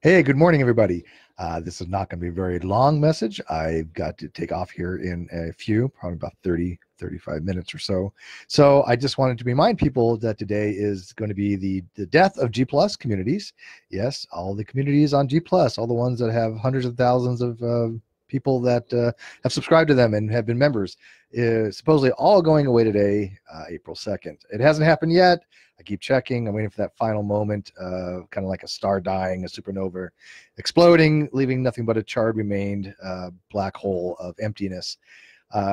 Hey, good morning, everybody. This is not going to be a very long message. I've got to take off here in a few, probably about 30, 35 minutes or so. So I just wanted to remind people that today is going to be the death of G Plus communities. Yes, all the communities on G Plus, all the ones that have hundreds of thousands of people that have subscribed to them and have been members, is supposedly all going away today, April 2nd. It hasn't happened yet. I keep checking. I'm waiting for that final moment, kind of like a star dying, a supernova exploding, leaving nothing but a charred remained black hole of emptiness.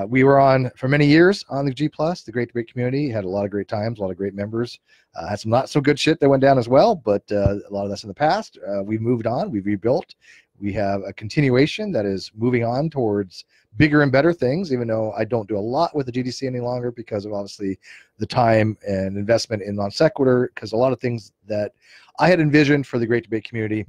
We were on for many years on the G Plus, the Great Debate community. Had a lot of great times, a lot of great members. Had some not so good shit that went down as well, but a lot of that's in the past. We've moved on. We've rebuilt. We have a continuation that is moving on towards bigger and better things, even though I don't do a lot with the GDC any longer because of obviously the time and investment in non sequitur, because a lot of things that I had envisioned for the Great Debate community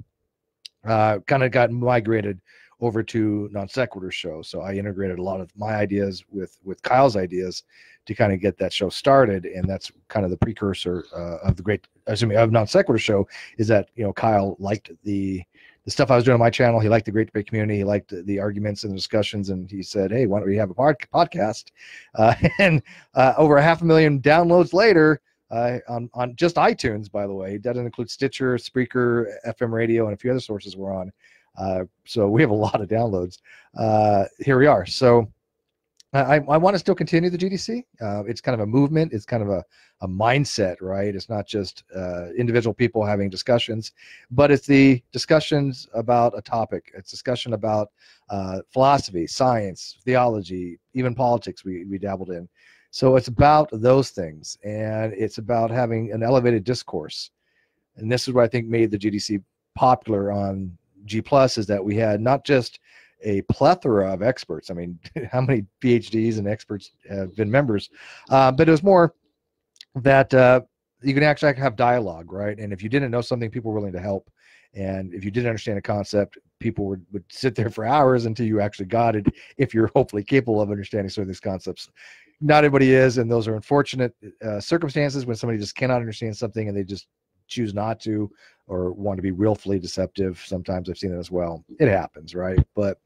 kind of got migrated over to non sequitur show. So I integrated a lot of my ideas with Kyle's ideas to kind of get that show started, and that's kind of the precursor of the of non sequitur show. Is that, you know, Kyle liked the stuff I was doing on my channel. He liked the Great Debate community. He liked the arguments and the discussions, and he said, "Hey, why don't we have a podcast?" And over 500,000 downloads later on just iTunes, by the way. It doesn't include Stitcher, Spreaker, FM radio, and a few other sources we're on. So we have a lot of downloads. Here we are. So I want to still continue the GDC. It's kind of a movement. It's kind of a mindset, right? It's not just individual people having discussions, but it's the discussions about a topic. It's discussion about philosophy, science, theology, even politics we dabbled in. So it's about those things, and it's about having an elevated discourse. And this is what I think made the GDC popular on G Plus, is that we had not just a plethora of experts. I mean, how many PhDs and experts have been members? But it was more that you can actually have dialogue, right? And if you didn't know something, people were willing to help. And if you didn't understand a concept, people would sit there for hours until you actually got it, if you're hopefully capable of understanding some of these concepts. Not everybody is, and those are unfortunate circumstances when somebody just cannot understand something and they just choose not to, or want to be willfully deceptive. Sometimes I've seen it as well. It happens, right? But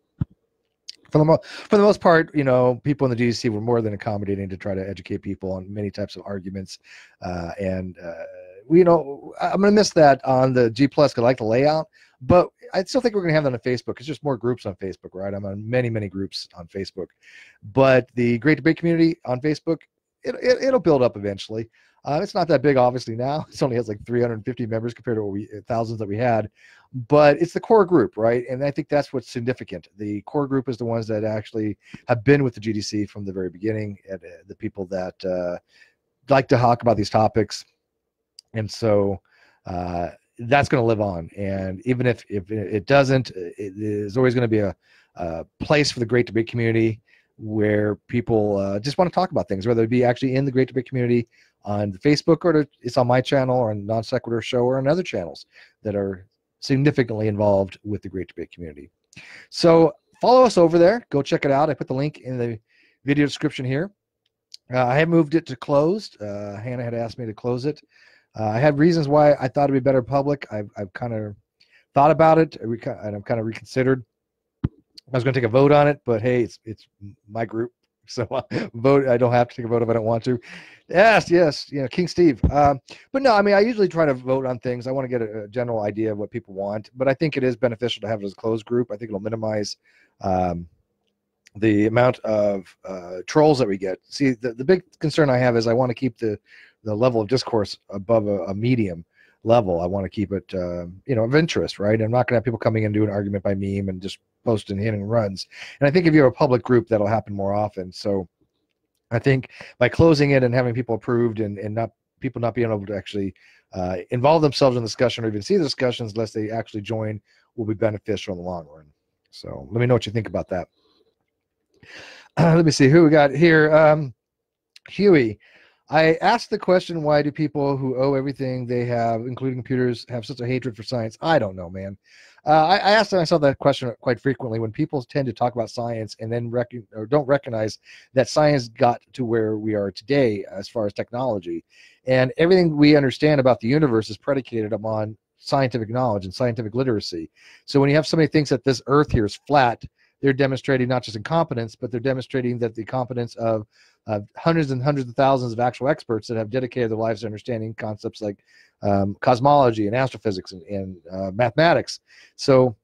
for the most part, you know, people in the GDC were more than accommodating to try to educate people on many types of arguments. You know, I'm going to miss that on the G Plus because I like the layout, but I still think we're going to have that on Facebook. It's just more groups on Facebook, right? I'm on many groups on Facebook, but the Great Debate community on Facebook, it'll build up eventually. It's not that big, obviously, now. It only has like 350 members compared to what thousands that we had. But it's the core group, right? And I think that's what's significant. The core group is the ones that actually have been with the GDC from the very beginning, and the people that like to talk about these topics. And so that's going to live on. And even if it doesn't, there's always going to be a place for the Great Debate community where people just want to talk about things, whether it be actually in the Great Debate community on Facebook, or it's on my channel, or on Non Sequitur show, or on other channels that are significantly involved with the Great Debate community. So follow us over there. Go check it out. I put the link in the video description here. I have moved it to closed. Hannah had asked me to close it. I had reasons why I thought it'd be better public. I've kind of thought about it, and I've kind of reconsidered. I was going to take a vote on it, but hey, it's my group, so vote. I don't have to take a vote if I don't want to. Yes, you know, King Steve. But no, I mean, I usually try to vote on things. I want to get a general idea of what people want, but I think it is beneficial to have it as a closed group. I think it'll minimize the amount of trolls that we get. See, the big concern I have is I want to keep the level of discourse above a medium level. I want to keep it, you know, of interest, right? I'm not going to have people coming in and do an argument by meme and just posting hitting runs. And I think if you have a public group, that'll happen more often. So I think by closing it and having people approved, and not people not being able to actually involve themselves in the discussion or even see the discussions unless they actually join, will be beneficial in the long run. So let me know what you think about that. Let me see who we got here. Huey. I asked the question, why do people who owe everything they have, including computers, have such a hatred for science? I don't know, man. I asked myself that question quite frequently when people tend to talk about science and then don't recognize that science got to where we are today as far as technology. And everything we understand about the universe is predicated upon scientific knowledge and scientific literacy. So when you have somebody who thinks that this earth here is flat, they're demonstrating not just incompetence, but they're demonstrating that the competence of hundreds and hundreds of thousands of actual experts that have dedicated their lives to understanding concepts like cosmology and astrophysics and mathematics. So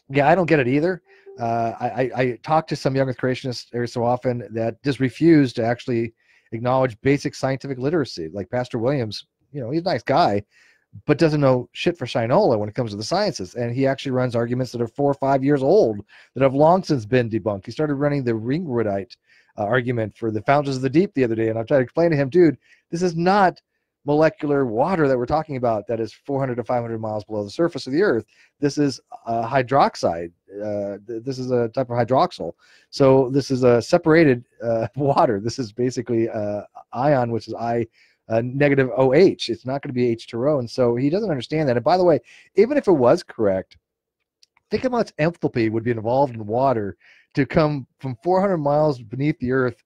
yeah, I don't get it either. I talk to some young earth creationists every so often that just refuse to actually acknowledge basic scientific literacy. Like Pastor Williams, you know, he's a nice guy, but doesn't know shit for Shinola when it comes to the sciences. And he actually runs arguments that are 4 or 5 years old that have long since been debunked. He started running the Ringwoodite argument for the fountains of the deep the other day. And I'm trying to explain to him, dude, this is not molecular water that we're talking about that is 400 to 500 miles below the surface of the earth. This is hydroxide. This is a type of hydroxyl. So this is a separated water. This is basically ion, which is negative OH. It's not going to be H2O. And so he doesn't understand that. And by the way, even if it was correct, think how much enthalpy would be involved in water to come from 400 miles beneath the earth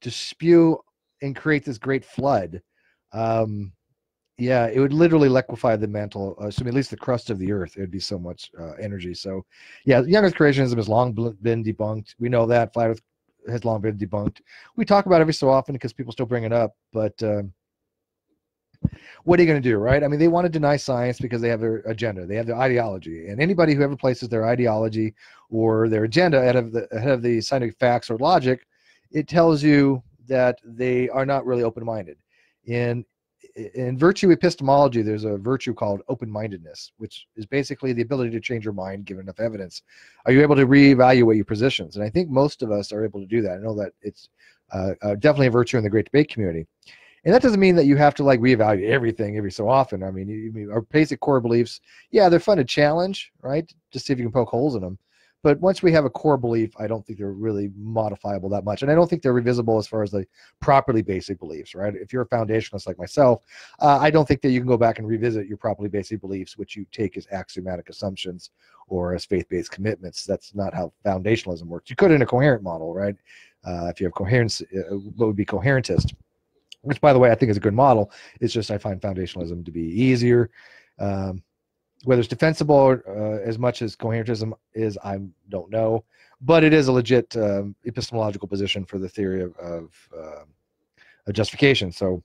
to spew and create this great flood. Yeah, it would literally liquefy the mantle, assuming at least the crust of the earth. It would be so much energy. So yeah, young earth creationism has long been debunked. We know that. Flat earth has long been debunked. We talk about it every so often because people still bring it up, but what are you going to do, right? I mean, they want to deny science because they have their agenda. They have their ideology. And anybody who ever places their ideology or their agenda ahead of the scientific facts or logic, it tells you that they are not really open-minded. In virtue epistemology, there's a virtue called open-mindedness, which is basically the ability to change your mind given enough evidence. Are you able to reevaluate your positions? And I think most of us are able to do that. I know that it's definitely a virtue in the great debate community. And that doesn't mean that you have to like reevaluate everything every so often. I mean, our basic core beliefs, yeah, they're fun to challenge, right? Just see if you can poke holes in them. But once we have a core belief, I don't think they're really modifiable that much. And I don't think they're revisible as far as the properly basic beliefs, right? If you're a foundationalist like myself, I don't think that you can go back and revisit your properly basic beliefs, which you take as axiomatic assumptions or as faith-based commitments. That's not how foundationalism works. You could in a coherent model, right? If you have coherence, what would be coherentist? Which, by the way, I think is a good model. It's just I find foundationalism to be easier. Whether it's defensible as much as coherentism is, I don't know. But it is a legit epistemological position for the theory of justification. So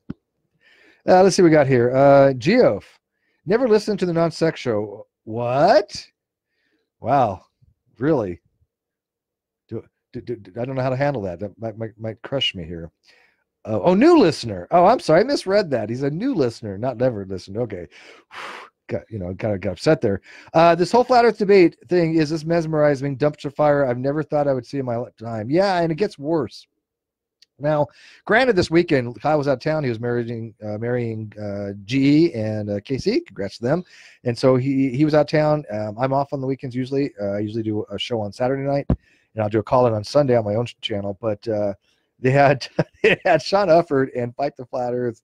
let's see what we got here. Geoff, never listened to the non-sex show. What? Wow, really? I don't know how to handle that. That might crush me here. Oh, new listener. Oh, I'm sorry, I misread that. He's a new listener, not never listened. Okay, kind of got upset there. This whole flat Earth debate thing is this mesmerizing dumpster fire I've never thought I would see in my lifetime. Yeah, and it gets worse. Now, granted, this weekend Kyle was out of town. He was marrying GE and KC. Congrats to them. And so he was out of town. I'm off on the weekends usually. I usually do a show on Saturday night, and I'll do a call-in on Sunday on my own channel. But they had Sean Ufford and Fight the Flat Earth,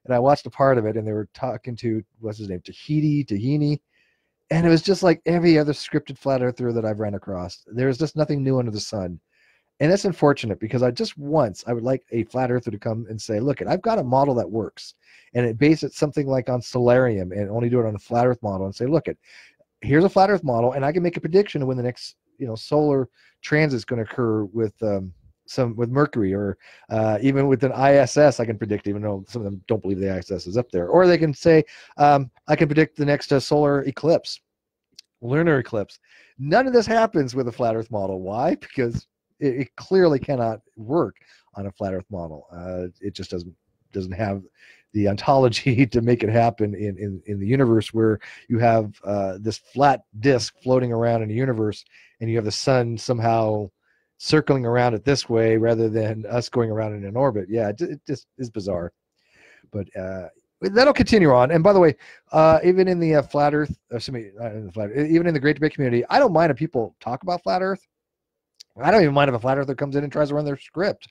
and I watched a part of it, and they were talking to, what's his name, Tahini, and it was just like every other scripted flat earther that I've ran across. There's just nothing new under the sun, and that's unfortunate because I would like a flat earther to come and say, look, I've got a model that works, and it base it something like on Solarium and only do it on a flat earth model, and say, look, here's a flat earth model, and I can make a prediction of when the next solar transit is going to occur with with Mercury, or even with an ISS, I can predict, even though some of them don't believe the ISS is up there. Or they can say, I can predict the next solar eclipse, lunar eclipse. None of this happens with a flat Earth model. Why? Because it clearly cannot work on a flat Earth model. It just doesn't have the ontology to make it happen in the universe, where you have this flat disk floating around in the universe, and you have the sun somehow circling around it this way rather than us going around in an orbit. Yeah, it just is bizarre. But that'll continue on. And by the way, even in the flat Earth, even in the Great Debate community, I don't mind if people talk about flat Earth. I don't even mind if a flat earther comes in and tries to run their script.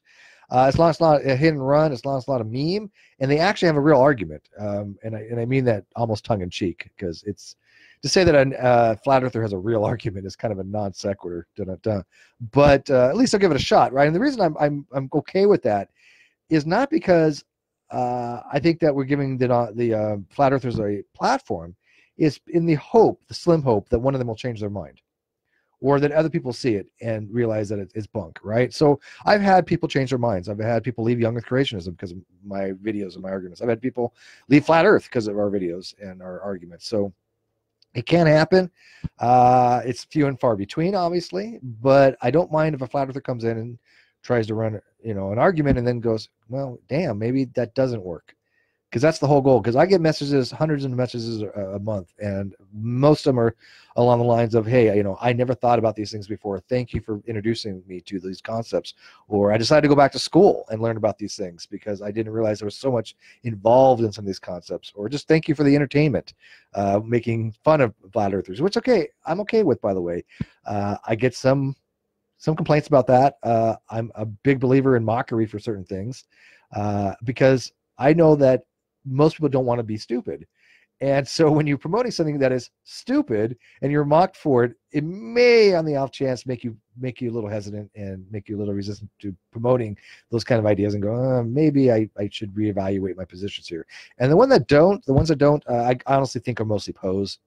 As long as it's not a hit and run, as long as it's not a meme, and they actually have a real argument. And I mean that almost tongue in cheek, because it's to say that a flat earther has a real argument is kind of a non sequitur. But at least I'll give it a shot, right? And the reason I'm okay with that is not because I think that we're giving the flat earthers a platform. is in the hope, the slim hope, that one of them will change their mind, or that other people see it and realize that it's bunk, right? So I've had people change their minds. I've had people leave Young Earth Creationism because of my videos and my arguments. I've had people leave Flat Earth because of our videos and our arguments. So it can happen. It's few and far between, obviously, but I don't mind if a flat earther comes in and tries to run, an argument and then goes, well, damn, maybe that doesn't work. Because that's the whole goal. Because I get messages, hundreds of messages a month, and most of them are along the lines of, hey, I never thought about these things before. Thank you for introducing me to these concepts. Or I decided to go back to school and learn about these things because I didn't realize there was so much involved in some of these concepts. Or just thank you for the entertainment, making fun of flat earthers, which I'm okay with, by the way. I get some complaints about that. I'm a big believer in mockery for certain things, because I know that most people don't want to be stupid. And so when you're promoting something that is stupid and you're mocked for it, it may, on the off chance, make you a little hesitant and make you a little resistant to promoting those kind of ideas and go, maybe I should reevaluate my positions here. And the ones that don't, I honestly think are mostly pose.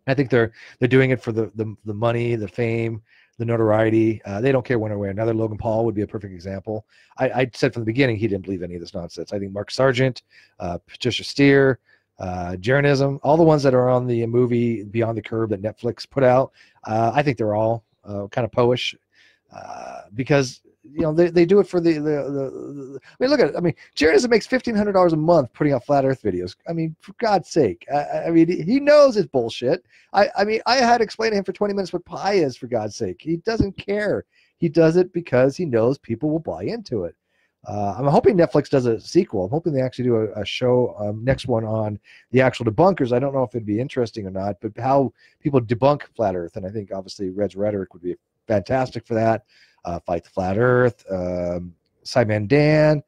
I think they're doing it for the money, the fame, the notoriety. They don't care one way or another. Logan Paul would be a perfect example. I said from the beginning he didn't believe any of this nonsense. I think Mark Sargent, Patricia Steer, Jeranism, all the ones that are on the movie Beyond the Curve that Netflix put out, I think they're all kind of poish, because they do it for the I mean, look at it. I mean, Jeranism makes $1,500 a month putting out flat Earth videos. I mean, for God's sake. I mean, he knows it's bullshit. I mean, I had to explain to him for 20 minutes what pi is, for God's sake. He doesn't care. He does it because he knows people will buy into it. I'm hoping Netflix does a sequel. I'm hoping they actually do a show, next one, on the actual debunkers. I don't know if it'd be interesting or not, but how people debunk flat Earth. And I think obviously Red's Rhetoric would be fantastic for that. Fight the Flat Earth, Simon Dan,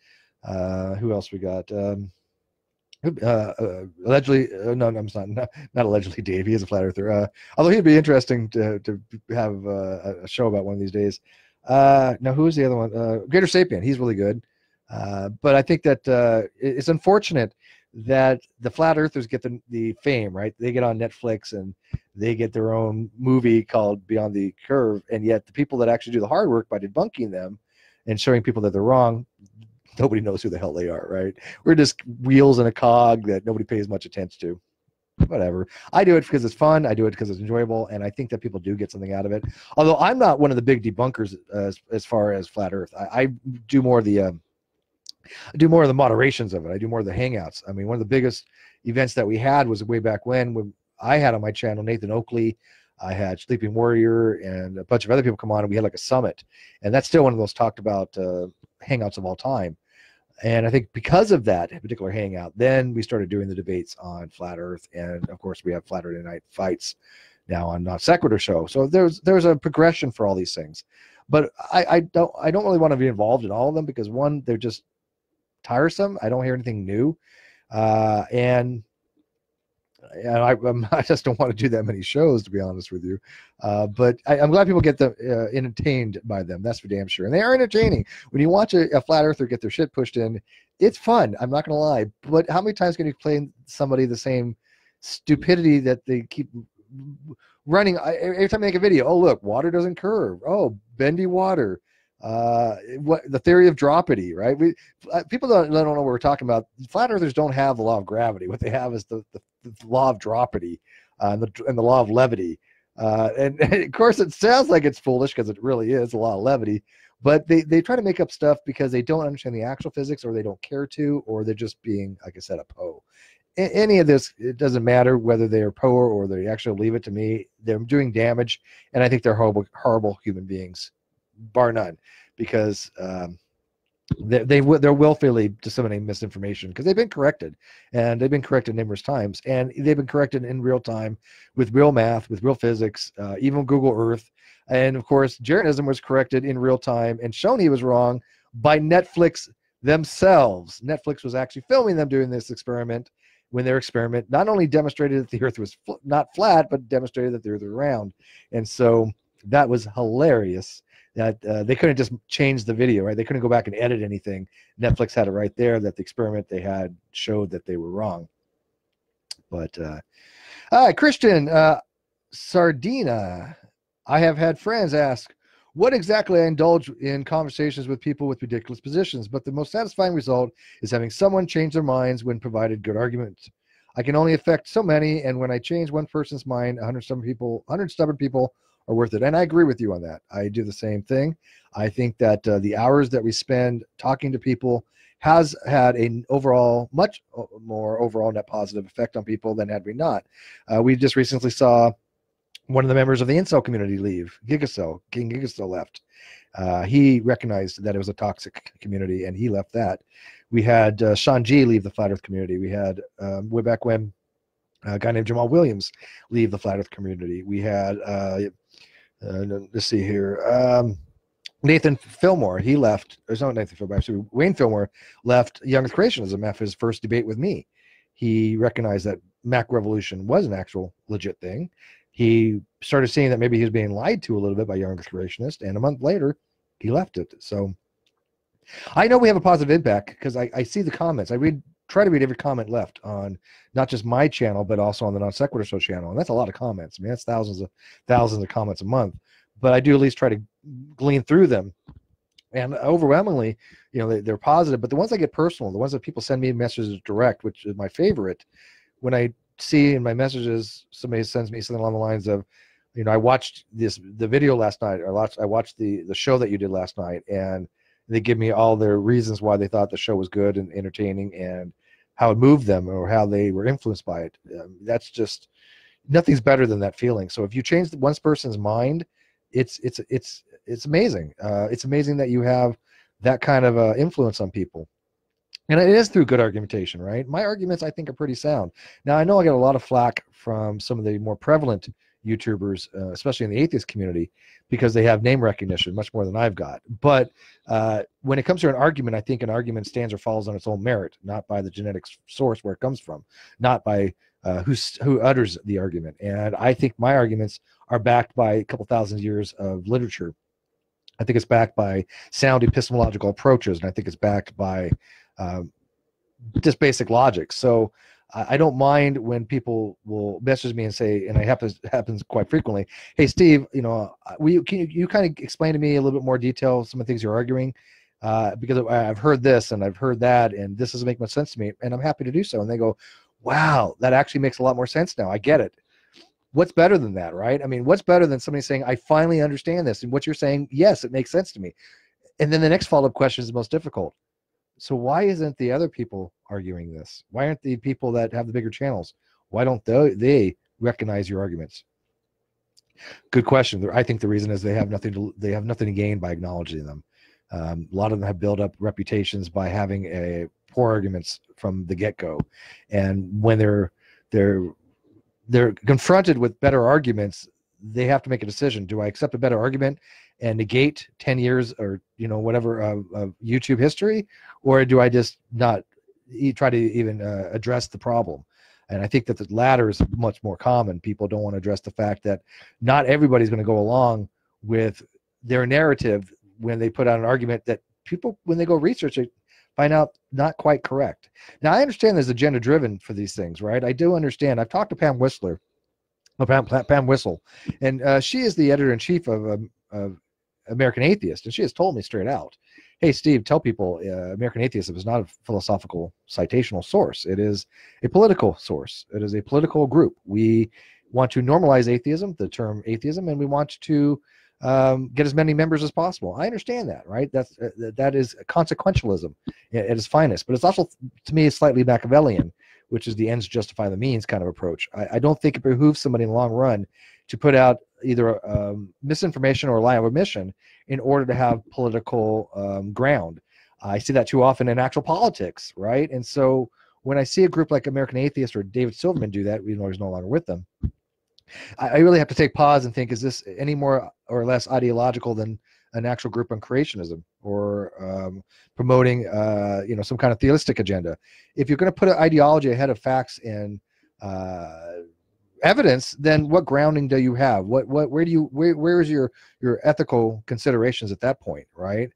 who else we got? Allegedly, no, I'm not allegedly Dave. He is a flat earther. Although he'd be interesting to have a show about one of these days. Now, who is the other one? Greater Sapien. He's really good. But I think that it's unfortunate that the flat earthers get the fame, right? They get on Netflix and they get their own movie called Beyond the Curve, and yet the people that actually do the hard work by debunking them and showing people that they're wrong, nobody knows who the hell they are, right? We're just wheels in a cog that nobody pays much attention to. Whatever. I do it because it's fun. I do it because it's enjoyable, and I think that people do get something out of it. Although I'm not one of the big debunkers as far as flat Earth. I do more of the moderations of it. I do more of the hangouts. I mean, one of the biggest events that we had was way back when I had on my channel Nathan Oakley, I had Sleeping Warrior, and a bunch of other people come on, and we had like a summit. And that's still one of those talked about hangouts of all time. And I think because of that particular hangout, then we started doing the debates on flat Earth, and of course we have Flat Earth Night Fights now on Not Sequitur Show. So there's a progression for all these things, but I don't really want to be involved in all of them because, one, they're just tiresome. I don't hear anything new, and I just don't want to do that many shows, to be honest with you. But I'm glad people get entertained by them. That's for damn sure. And they are entertaining. When you watch a flat earther get their shit pushed in, it's fun. I'm not going to lie. But how many times can you explain somebody the same stupidity that they keep running every time they make a video? Oh, look, water doesn't curve. Oh, bendy water. What the theory of dropity, right? People don't know what we're talking about. Flat earthers don't have the law of gravity. What they have is the law of dropity, and the law of levity. And of course, it sounds like it's foolish because it really is a law of levity. But they try to make up stuff because they don't understand the actual physics, or they don't care to, or they're just being, like I said, a Poe. Any of this, it doesn't matter whether they are poor or they actually leave it to me. They're doing damage, and I think they're horrible human beings, bar none, because they're willfully disseminating misinformation because they've been corrected, and they've been corrected numerous times, and they've been corrected in real time with real math, with real physics, even Google Earth. And of course, Jeranism was corrected in real time and shown he was wrong by Netflix themselves. Netflix was actually filming them doing this experiment, when their experiment not only demonstrated that the earth was not flat, but demonstrated that the earth was round. And so that was hilarious. That they couldn't just change the video, right? They couldn't go back and edit anything. Netflix had it right there that the experiment they had showed that they were wrong. But Hi, Christian Sardina. I have had friends ask what exactly I indulge in conversations with people with ridiculous positions, but the most satisfying result is having someone change their minds when provided good arguments. I can only affect so many, and when I change one person's mind, 100 stubborn people are worth it. And I agree with you on that. I do the same thing. I think that the hours that we spend talking to people has had an overall, much more overall net positive effect on people than had we not. We just recently saw one of the members of the incel community leave. King Gigacell left. He recognized that it was a toxic community, and he left that. We had Sean G leave the flat Earth community. We had way back when a guy named Jamal Williams leave the flat Earth community. We had let's see here. Nathan Fillmore, he left. There's no Nathan Fillmore. Actually, Wayne Fillmore left Young Earth Creationism after his first debate with me. He recognized that Mac Revolution was an actual legit thing. He started seeing that maybe he was being lied to a little bit by Young Earth Creationists, and a month later, he left it. So I know we have a positive impact because I see the comments. Try to read every comment left on not just my channel, but also on the Non Sequitur Show channel, and that's a lot of comments. I mean, that's thousands of comments a month. But I do at least try to glean through them, and overwhelmingly, they're positive. But the ones that get personal, the ones that people send me messages direct, which is my favorite, when I see in my messages somebody sends me something along the lines of, I watched the video last night, or I watched the show that you did last night, and they give me all their reasons why they thought the show was good and entertaining, and how it moved them or how they were influenced by it. That's just, nothing's better than that feeling. So if you change one person's mind, it's amazing. It's amazing that you have that kind of influence on people. And it is through good argumentation, right? My arguments, I think, are pretty sound. Now, I know I get a lot of flack from some of the more prevalent YouTubers, especially in the atheist community, because they have name recognition much more than I've got. But when it comes to an argument, I think an argument stands or falls on its own merit, not by the genetic source where it comes from, not by who utters the argument. And I think my arguments are backed by a couple thousand years of literature. I think it's backed by sound epistemological approaches, and I think it's backed by just basic logic. So I don't mind when people will message me and say, and it happens quite frequently, hey Steve, can you kind of explain to me a little bit more detail some of the things you're arguing, because I've heard this and I've heard that, and this doesn't make much sense to me, and I'm happy to do so. And they go, wow, that actually makes a lot more sense now. I get it. What's better than that, right? I mean, what's better than somebody saying, I finally understand this, and what you're saying, yes, it makes sense to me. And then the next follow-up question is the most difficult. So why isn't the other people arguing this? Why aren't the people that have the bigger channels? Why don't they recognize your arguments? Good question. I think the reason is they have nothing to gain by acknowledging them. A lot of them have built up reputations by having poor arguments from the get-go, and when they're confronted with better arguments, they have to make a decision. Do I accept a better argument and negate 10 years or whatever of YouTube history, or do I just not try to even address the problem? And I think that the latter is much more common. People don't want to address the fact that not everybody's going to go along with their narrative when they put out an argument that people, when they go research it, find out not quite correct. Now, I understand there's agenda driven for these things, right? I do understand. I've talked to Pam Whistle, and she is the editor-in-chief of American Atheist, and she has told me straight out, hey, Steve, tell people American Atheism is not a philosophical citational source. It is a political source. It is a political group. We want to normalize atheism, the term atheism, and we want to get as many members as possible. I understand that, right? That is consequentialism at its finest, but it's also, to me, slightly Machiavellian, which is the ends justify the means kind of approach. I don't think it behooves somebody in the long run to put out either misinformation or lie of omission in order to have political ground. I see that too often in actual politics, right? And so when I see a group like American Atheist or David Silverman do that, even though he's no longer with them, I really have to take pause and think, is this any more or less ideological than an actual group on creationism or promoting some kind of theistic agenda? If you're going to put an ideology ahead of facts and evidence, then what grounding do you have? Where is your ethical considerations at that point, right?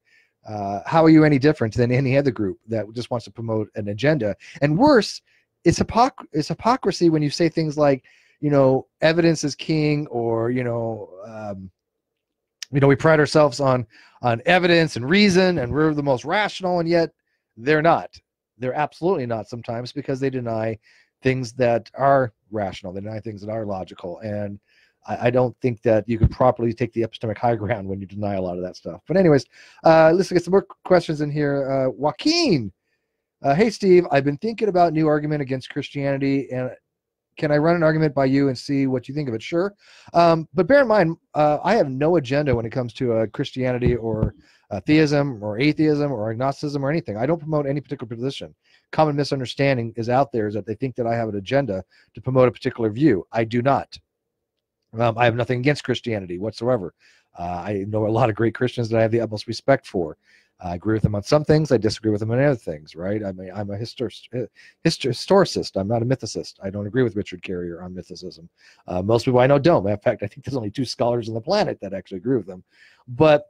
How are you any different than any other group that just wants to promote an agenda? And worse, it's hypocrisy when you say things like, evidence is king, or we pride ourselves on evidence and reason, and we're the most rational, and yet they're not. They're absolutely not sometimes, because they deny things that are rational. They deny things that are logical. And I don't think that you can properly take the epistemic high ground when you deny a lot of that stuff. But anyways, let's get some more questions in here. Joaquin, hey, Steve, I've been thinking about new argument against Christianity, and can I run an argument by you and see what you think of it? Sure. But bear in mind, I have no agenda when it comes to Christianity or theism or atheism or agnosticism or anything. I don't promote any particular position. Common misunderstanding is out there, is that they think that I have an agenda to promote a particular view. I do not. I have nothing against Christianity whatsoever. I know a lot of great Christians that I have the utmost respect for. I agree with them on some things. I disagree with them on other things, right? I'm a historicist. I'm not a mythicist. I don't agree with Richard Carrier on mythicism. Most people I know don't. In fact, I think there's only 2 scholars on the planet that actually agree with them. But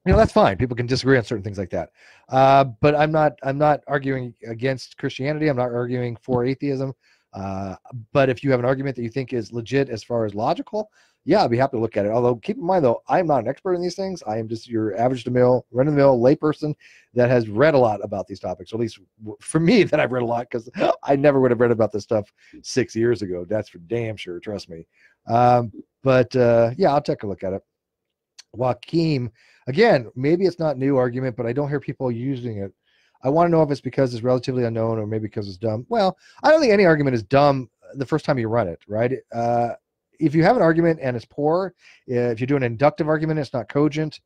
that's fine. People can disagree on certain things like that. But I'm not arguing against Christianity. I'm not arguing for atheism. But if you have an argument that you think is legit as far as logical, yeah, I'd be happy to look at it. Although keep in mind, though, I'm not an expert in these things. I am just your average run-of-the-mill layperson that has read a lot about these topics, or at least for me, that I've read a lot, because I never would have read about this stuff 6 years ago. That's for damn sure. Trust me. But yeah, I'll take a look at it. Joaquin, again, maybe it's not new argument, but I don't hear people using it. I want to know if it's because it's relatively unknown, or maybe because it's dumb. Well, I don't think any argument is dumb the first time you run it, right? If you have an argument and it's poor, if you do an inductive argument, it's not cogent,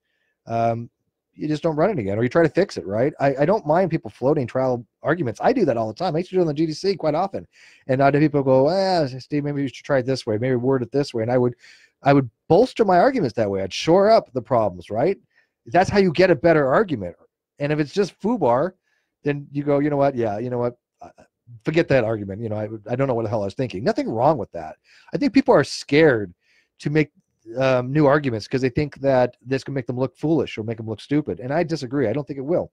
you just don't run it again, or you try to fix it, right? I don't mind people floating trial arguments. I do that all the time. I used to do it on the GDC quite often. And now people go, Steve, maybe you should try it this way, maybe word it this way. And I would bolster my arguments that way. I'd shore up the problems, right? That's how you get a better argument. And if it's just foobar, then you go, you know what? Yeah, you know what? Forget that argument. I don't know what the hell I was thinking. Nothing wrong with that. I think people are scared to make new arguments because they think that this can make them look foolish or make them look stupid. And I disagree. I don't think it will.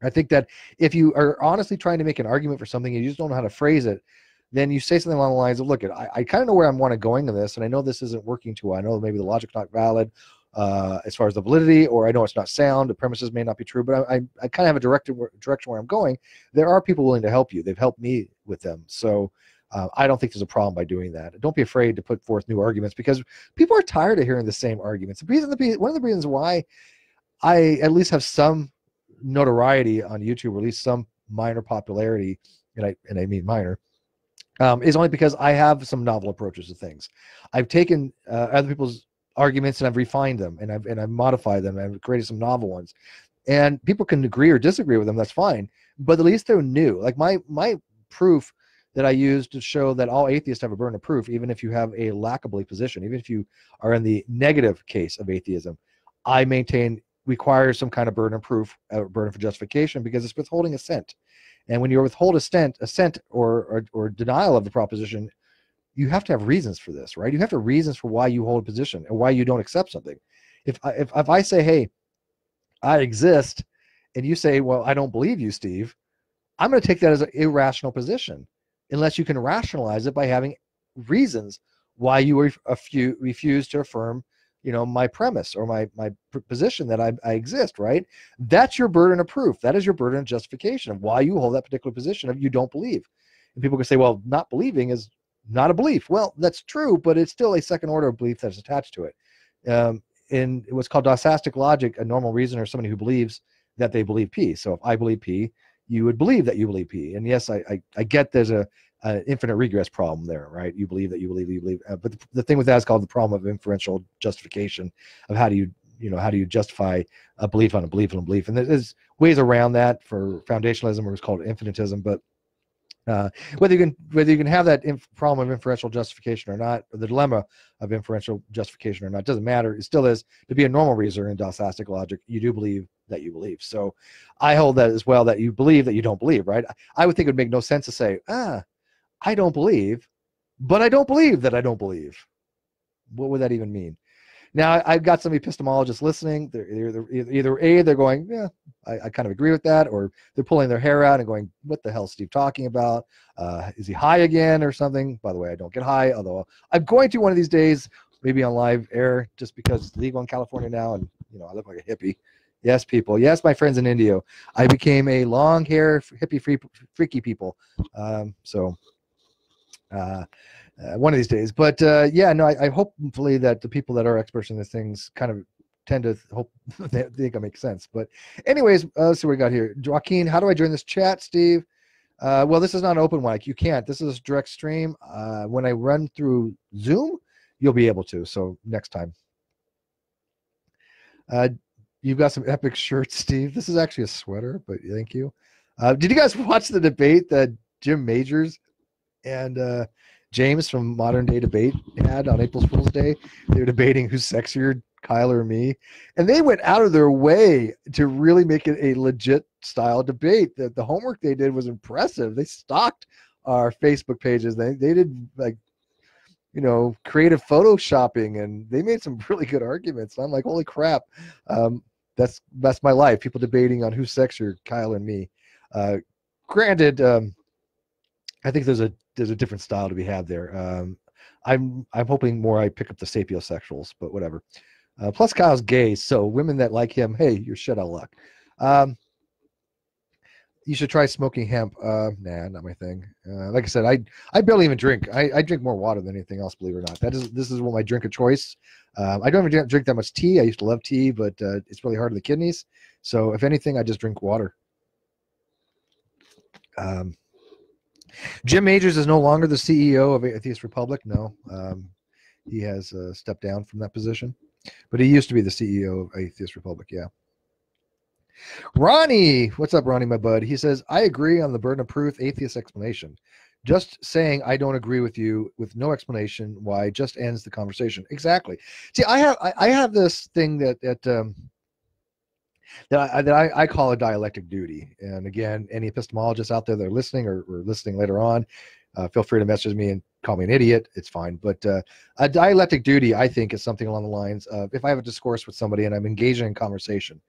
I think that if you are honestly trying to make an argument for something and you just don't know how to phrase it, then you say something along the lines of, look, I kind of know where I want to going in this, and I know this isn't working too well. I know maybe the logic's not valid as far as the validity, or I know it's not sound. The premises may not be true, but I kind of have a direction where I'm going. There are people willing to help you. They've helped me with them. So I don't think there's a problem by doing that. Don't be afraid to put forth new arguments, because people are tired of hearing the same arguments. One of the reasons why I at least have some notoriety on YouTube, or at least some minor popularity, and I mean minor, is only because I have some novel approaches to things. I've taken other people's arguments and I've refined them, and I've modified them, and I've created some novel ones. And people can agree or disagree with them, that's fine, but at least they're new. Like my proof that I use to show that all atheists have a burden of proof, even if you have a lack of belief position, even if you are in the negative case of atheism, I maintain requires some kind of burden of proof, burden for justification, because it's withholding assent. And when you withhold assent or denial of the proposition, you have to have reasons for this, right? You have to have reasons for why you hold a position and why you don't accept something. If I say, hey, I exist, and you say, well, I don't believe you, Steve, I'm going to take that as an irrational position, unless you can rationalize it by having reasons why you refuse to affirm, my premise or my position that I exist, right? That's your burden of proof. That is your burden of justification of why you hold that particular position if you don't believe. And people can say, well, not believing is not a belief. Well, that's true, but it's still a second order of belief that's attached to it. In what's called doxastic logic, a normal reasoner is somebody who believes that they believe P. So if I believe P, you would believe that you believe P. And yes, I get there's an infinite regress problem there, right? You believe that you believe. But the thing with that is called the problem of inferential justification, of how do you justify a belief on a belief on a belief. And there's ways around that for foundationalism, or it's called infinitism. But whether you can have that problem of inferential justification or not, or the dilemma of inferential justification or not, doesn't matter. It still is, to be a normal reasoner in doxastic logic, you do believe that you believe. So I hold that as well, that you believe that you don't believe, right? I would think it would make no sense to say, I don't believe, but I don't believe that I don't believe. What would that even mean? Now I've got some epistemologists listening. They're A, they're going, yeah, I kind of agree with that, or they're pulling their hair out and going, what the hell is Steve talking about? Is he high again or something? By the way, I don't get high, although I'm going to one of these days, maybe on live air, just because it's legal in California now, and I look like a hippie. Yes, people. Yes, my friends in India. I became a long hair hippie freaky people. One of these days. But yeah, no, I hopefully that the people that are experts in these things kind of tend to hope they think it makes sense. But anyways, let's see what we got here. Joaquin, how do I join this chat, Steve? Well, this is not an open mic. You can't. This is a direct stream. When I run through Zoom, you'll be able to. So next time. You've got some epic shirts, Steve. This is actually a sweater, but thank you. Did you guys watch the debate that Jim Majors and James from Modern Day Debate had on April Fool's Day? They were debating who's sexier, Kyle or me, and they went out of their way to really make it a legit style debate. The homework they did was impressive. They stalked our Facebook pages. They did like creative photoshopping, and they made some really good arguments. I'm like, holy crap, that's my life. People debating on who's sexier, Kyle and me. Granted, I think there's a different style to be had there. I'm hoping more I pick up the sapiosexuals, but whatever. Plus Kyle's gay, so women that like him, hey, you're shit out of luck. You should try smoking hemp. Nah, not my thing. Like I said, I barely even drink. I drink more water than anything else, believe it or not. This is what my drink of choice. I don't even drink that much tea. I used to love tea, but it's really hard on the kidneys. So if anything, I just drink water. Jim Majors is no longer the CEO of Atheist Republic. No, he has stepped down from that position, but he used to be the CEO of Atheist Republic. Yeah. Ronnie, what's up, Ronnie, my bud? He says, I agree on the burden of proof atheist explanation. Just saying I don't agree with you with no explanation why just ends the conversation. Exactly. See, I have this thing that I call a dialectic duty. And again, any epistemologists out there that are listening or listening later on, feel free to message me and call me an idiot. It's fine. But a dialectic duty, I think, is something along the lines of if I have a discourse with somebody and I'm engaging in conversation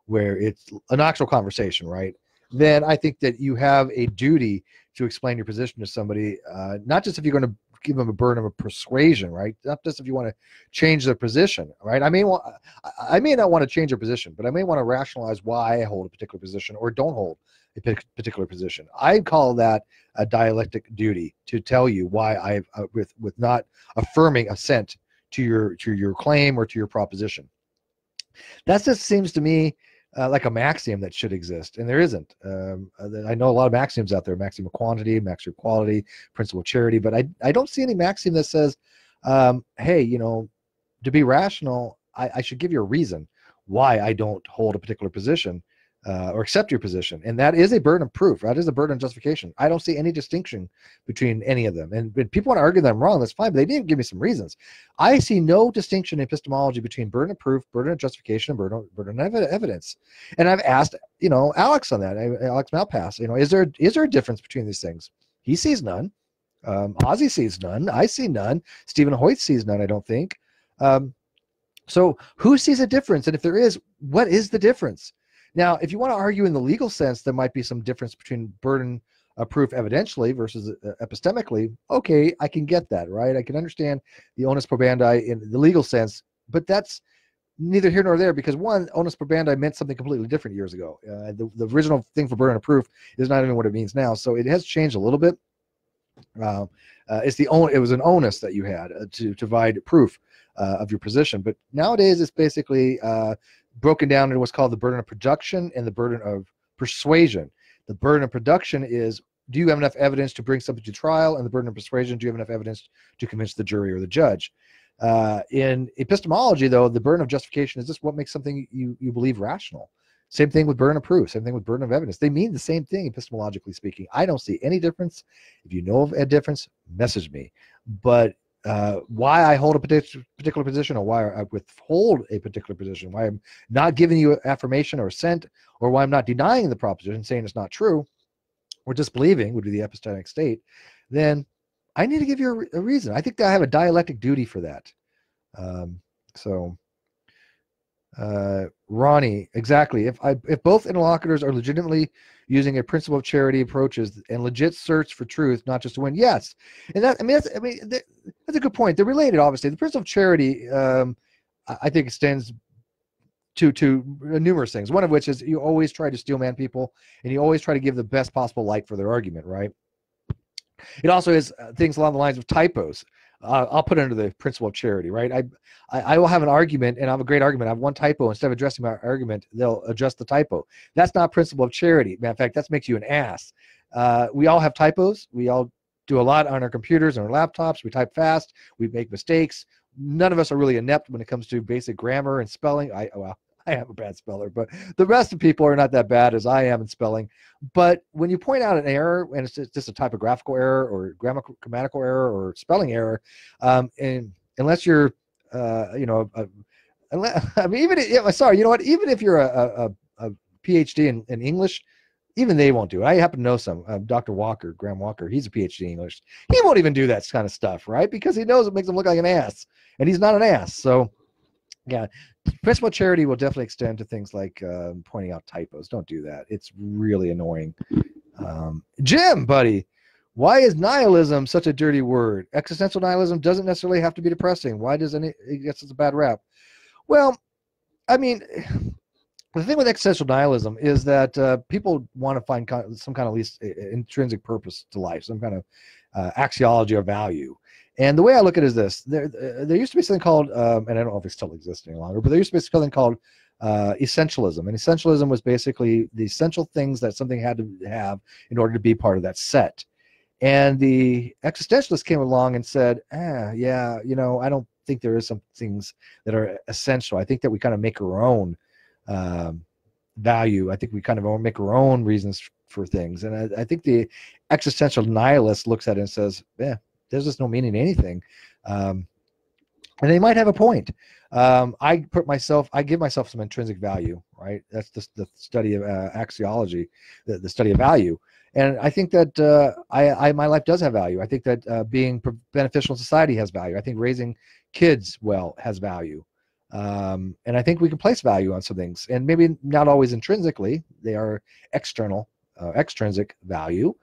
where it's an actual conversation, right? Then I think that you have a duty to explain your position to somebody, not just if you're going to give them a burden of persuasion, right? Not just if you want to change their position, right? I may not want to change their position, but I may want to rationalize why I hold a particular position or don't hold a particular position. I call that a dialectic duty to tell you why I've with not affirming assent to your claim or to your proposition. That just seems to me like a maxiom that should exist, and there isn't. I know a lot of maxioms out there: maximum of quantity, maximum of quality, principle of charity, but I don't see any maxiom that says, hey, to be rational, I should give you a reason why I don't hold a particular position or accept your position, and that is a burden of proof. That is a burden of justification. I don't see any distinction between any of them, and people want to argue that I'm wrong. That's fine, but they didn't give me some reasons. I see no distinction in epistemology between burden of proof, burden of justification, and burden of evidence. And I've asked, Alex on that, Alex Malpass, is there a difference between these things? He sees none. Ozzy sees none. I see none. Stephen Hoyt sees none, I don't think. So who sees a difference? And if there is, what is the difference? Now, if you want to argue in the legal sense, there might be some difference between burden of proof evidentially versus epistemically. Okay, I can get that, right? I can understand the onus probandi in the legal sense, but that's neither here nor there because one, onus probandi meant something completely different years ago. The original thing for burden of proof is not even what it means now, so it has changed a little bit. It was an onus that you had to provide proof of your position, but nowadays it's basically broken down into what's called the burden of production and the burden of persuasion. The burden of production is, do you have enough evidence to bring something to trial? And the burden of persuasion, do you have enough evidence to convince the jury or the judge? In epistemology, though, the burden of justification is just what makes something you believe rational. Same thing with burden of proof, same thing with burden of evidence. They mean the same thing epistemologically speaking. I don't see any difference. If you know of a difference, message me. But why I hold a particular position or why I withhold a particular position, why I'm not giving you affirmation or assent, or why I'm not denying the proposition, saying it's not true, or disbelieving would be the epistemic state, then I need to give you a reason. I think that I have a dialectic duty for that. So, Ronnie, exactly. If both interlocutors are legitimately using a principle of charity approaches and legit search for truth, not just to win, yes. And that's a good point. They're related, obviously. The principle of charity, I think, extends to numerous things. One of which is you always try to steelman people, and you always try to give the best possible light for their argument, right? It also is things along the lines of typos. I'll put it under the principle of charity, right? I will have an argument, and I have a great argument. I have one typo. Instead of addressing my argument, they'll adjust the typo. That's not principle of charity. Matter of fact, that makes you an ass. We all have typos. We all do a lot on our computers and our laptops. We type fast. We make mistakes. None of us are really inept when it comes to basic grammar and spelling. I am a bad speller, but the rest of people are not that bad as I am in spelling. But when you point out an error, and it's just a typographical error or grammatical error or spelling error, and unless you're, I mean, sorry, you know what? Even if you're a PhD in English, even they won't do it. I happen to know some, Dr. Walker, Graham Walker. He's a PhD in English. He won't even do that kind of stuff, right? Because he knows it makes him look like an ass, and he's not an ass. So, yeah, principle of charity will definitely extend to things like pointing out typos. Don't do that. It's really annoying. Jim, buddy, why is nihilism such a dirty word? Existential nihilism doesn't necessarily have to be depressing. Why does it get such a bad rap? Well, I mean, the thing with existential nihilism is that people want to find some kind of at least intrinsic purpose to life, some kind of axiology or value. And the way I look at it is this: there used to be something called, and I don't know if it still exists any longer, but there used to be something called essentialism. And essentialism was basically the essential things that something had to have in order to be part of that set. And the existentialists came along and said, yeah, I don't think there is some things that are essential. I think that we kind of make our own value. I think we kind of make our own reasons for things. And I think the existential nihilist looks at it and says, there's just no meaning to anything. And they might have a point. I give myself some intrinsic value, right? That's the study of axiology, the study of value. And I think that my life does have value. I think that being beneficial in society has value. I think raising kids well has value. And I think we can place value on some things, and maybe not always intrinsically. They are extrinsic value.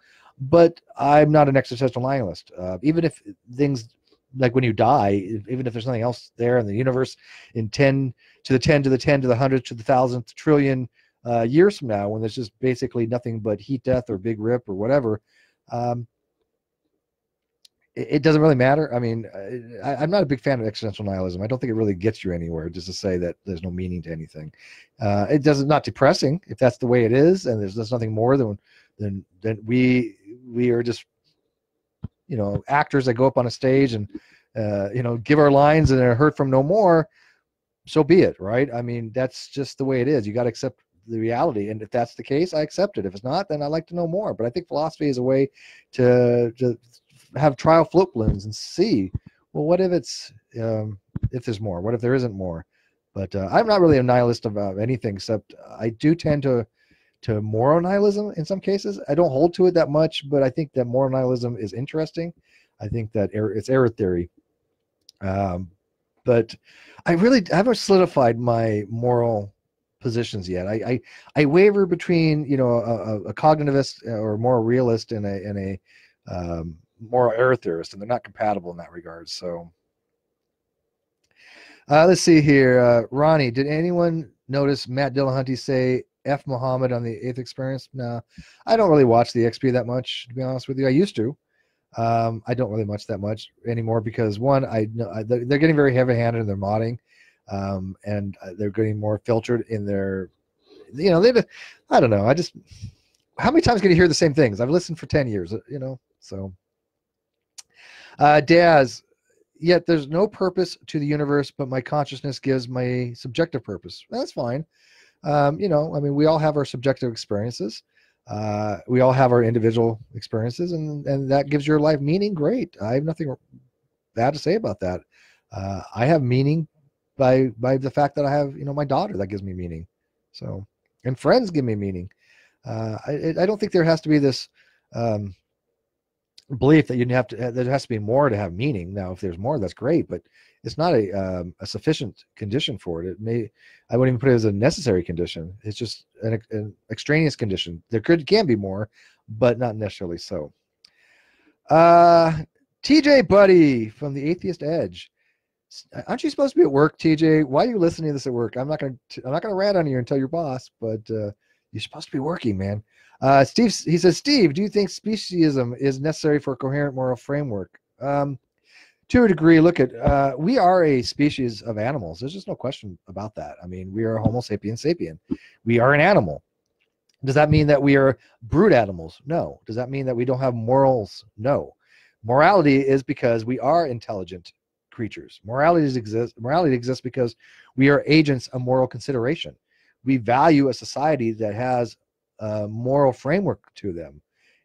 But I'm not an existential nihilist. Even if things like when you die, even if there's nothing else there in the universe in 10 to the 10 to the 10 to the 100 to the 1,000th trillion years from now, when there's just basically nothing but heat death or big rip or whatever, it doesn't really matter. I mean, I'm not a big fan of existential nihilism. I don't think it really gets you anywhere just to say that there's no meaning to anything. It doesn't, not depressing if that's the way it is, and there's nothing more than we are just actors that go up on a stage and give our lines and are heard from no more. So be it, right? I mean, that's just the way it is. You got to accept the reality, and if that's the case, I accept it. If it's not, then I like to know more. But I think philosophy is a way to have trial float balloons and see, well, what if it's if there's more? What if there isn't more? But I'm not really a nihilist about anything, except I do tend to moral nihilism in some cases. I don't hold to it that much, but I think that moral nihilism is interesting. I think that it's error theory. But I haven't solidified my moral positions yet. I waver between a cognitivist or a moral realist and a moral error theorist, and they're not compatible in that regard. So let's see here. Ronnie, did anyone notice Matt Dillahunty say F Muhammad on the Eighth Experience? No, I don't really watch the XP that much, to be honest with you. I used to. I don't really that much anymore because one, I know they're getting very heavy-handed in their modding, and they're getting more filtered in their, I don't know. How many times can you hear the same things? I've listened for 10 years, so. Daz, yet there's no purpose to the universe, but my consciousness gives my subjective purpose. That's fine. I mean, we all have our subjective experiences. We all have our individual experiences, and that gives your life meaning. Great. I have nothing bad to say about that. I have meaning by the fact that I have, my daughter that gives me meaning. So, and friends give me meaning. I don't think there has to be this belief that there has to be more to have meaning. Now, if there's more, that's great. But it's not a sufficient condition for it. I wouldn't even put it as a necessary condition. It's just an extraneous condition. There can be more, but not necessarily so. TJ Buddy from the Atheist Edge. Aren't you supposed to be at work, TJ? Why are you listening to this at work? I'm not gonna rant on you and tell your boss, but you're supposed to be working, man. Steve, he says, Steve, do you think speciesism is necessary for a coherent moral framework? To a degree, look at we are a species of animals. There's just no question about that. I mean, we are Homo sapiens sapien. We are an animal. Does that mean that we are brute animals? No. Does that mean that we don't have morals? No. Morality is because we are intelligent creatures. Morality exists because we are agents of moral consideration. We value a society that has a moral framework to them.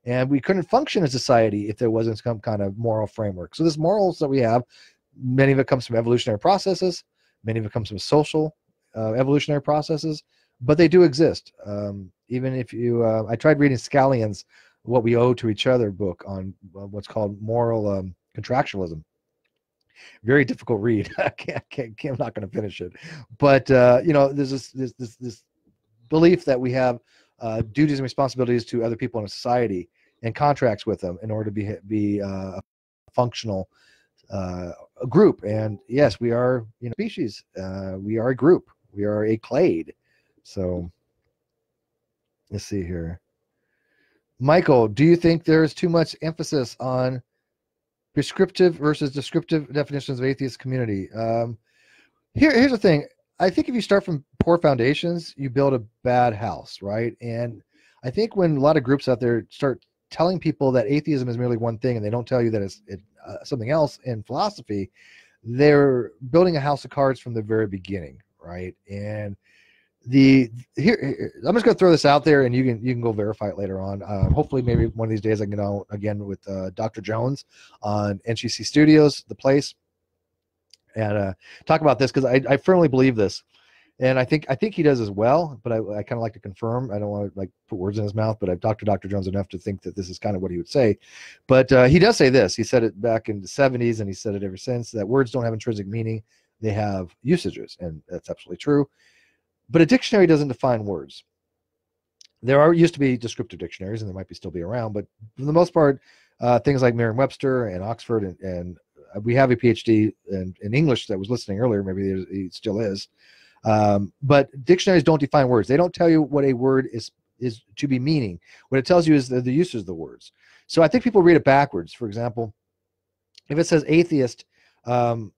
And we couldn't function as a society if there wasn't some kind of moral framework. So this morals that we have, many of it comes from evolutionary processes. Many of it comes from social evolutionary processes, but they do exist. Even if you, I tried reading Scalion's What We Owe to Each Other book on what's called moral contractualism. Very difficult read. I'm not going to finish it. But there's this belief that we have duties and responsibilities to other people in a society and contracts with them in order to be a functional group. And yes, we are species. We are a group. We are a clade. So let's see here. Michael, do you think there is too much emphasis on prescriptive versus descriptive definitions of atheist community? Here's the thing. I think if you start from poor foundations, you build a bad house, right? And I think when a lot of groups out there start telling people that atheism is merely one thing and they don't tell you that it's something else in philosophy, they're building a house of cards from the very beginning, right? And here I'm just going to throw this out there, and you can go verify it later on. Hopefully, maybe one of these days I can get on again with Dr. Jones on NCC Studios, the place, and talk about this, because I firmly believe this, and I think he does as well. But I kind of like to confirm. I don't want to put words in his mouth, but I've talked to Dr. Jones enough to think that this is kind of what he would say. But he does say this. He said it back in the 70s, and he said it ever since, that words don't have intrinsic meaning; they have usages, and that's absolutely true. But a dictionary doesn't define words. There used to be descriptive dictionaries, and there might still be around, but for the most part, things like Merriam-Webster and Oxford, and we have a PhD in English that was listening earlier. Maybe he still is. But dictionaries don't define words. They don't tell you what a word is to be meaning. What it tells you is the uses of the words. So I think people read it backwards. For example, if it says atheist, someone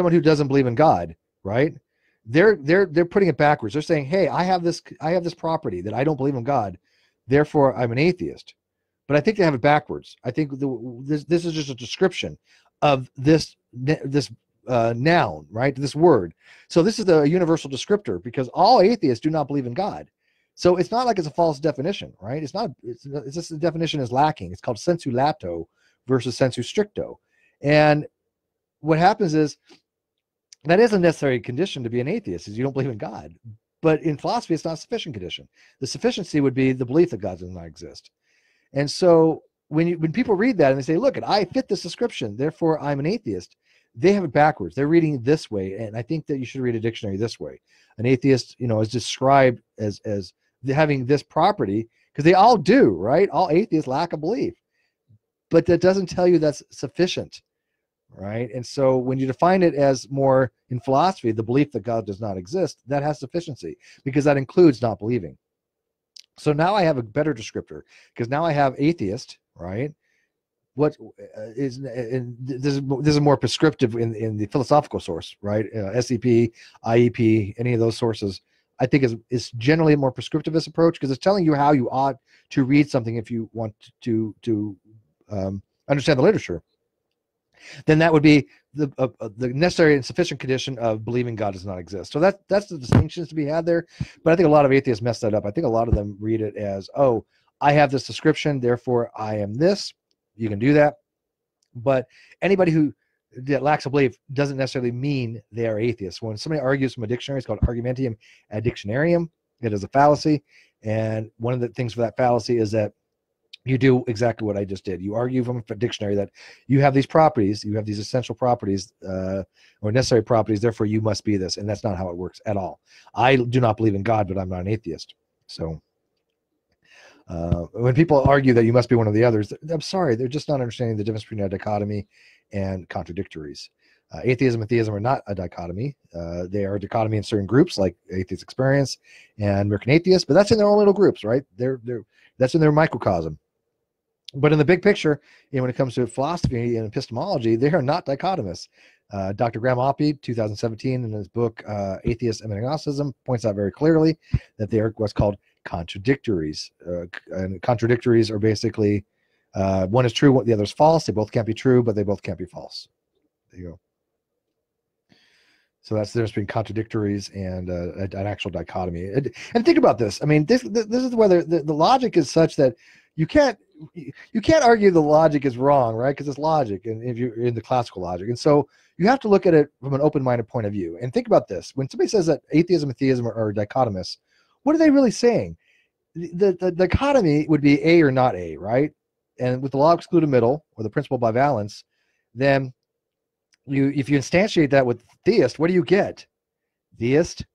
who doesn't believe in God, right? They're putting it backwards. They're saying, hey, I have this property that I don't believe in God, therefore I'm an atheist. But I think they have it backwards. I think this is just a description of this noun, right? This word. So this is the universal descriptor, because all atheists do not believe in God. So it's not like it's a false definition, right? It's not. It's just the definition is lacking. It's called sensu lato versus sensu stricto. And what happens is, that is a necessary condition to be an atheist, is you don't believe in God. But in philosophy, it's not a sufficient condition. The sufficiency would be the belief that God does not exist. And so when people read that and they say, look, I fit this description, therefore I'm an atheist, they have it backwards. They're reading it this way. And I think that you should read a dictionary this way. An atheist, is described as having this property, because they all do, right? All atheists lack a belief. But that doesn't tell you that's sufficient. Right. And so when you define it as more in philosophy, the belief that God does not exist, that has sufficiency, because that includes not believing. So now I have a better descriptor, because now I have atheist, right? What is, and this is more prescriptive in the philosophical source, right? SEP, IEP, any of those sources, I think is generally a more prescriptivist approach, because it's telling you how you ought to read something if you want to understand the literature. Then that would be the necessary and sufficient condition of believing God does not exist. So that's the distinctions to be had there. But I think a lot of atheists mess that up. I think a lot of them read it as, oh, I have this description, therefore I am this. You can do that. But anybody that lacks a belief doesn't necessarily mean they are atheists. When somebody argues from a dictionary, it's called argumentium ad dictionarium. It is a fallacy. And one of the things for that fallacy is that you do exactly what I just did. You argue from a dictionary that you have these properties, you have these essential properties or necessary properties, therefore you must be this. And that's not how it works at all. I do not believe in God, but I'm not an atheist. So when people argue that you must be one of the others, I'm sorry, they're just not understanding the difference between a dichotomy and contradictories. Atheism and theism are not a dichotomy. They are a dichotomy in certain groups like Atheist Experience and American Atheists, but that's in their own little groups, right? That's in their microcosm. But in the big picture, when it comes to philosophy and epistemology, they are not dichotomous. Dr. Graham Oppy, 2017, in his book Atheism and Agnosticism, points out very clearly that they are what's called contradictories. And contradictories are basically one is true, the other is false. They both can't be true, but they both can't be false. There you go. So that's the difference between contradictories and an actual dichotomy. And think about this. I mean, this is whether the logic is such that you can't argue the logic is wrong, right? Because it's logic, and if you're in the classical logic, and so you have to look at it from an open-minded point of view. And think about this: when somebody says that atheism and theism are dichotomous, what are they really saying? The dichotomy would be A or not A, right? And with the law of excluded middle or the principle of bivalence, then if you instantiate that with theist, what do you get? Theist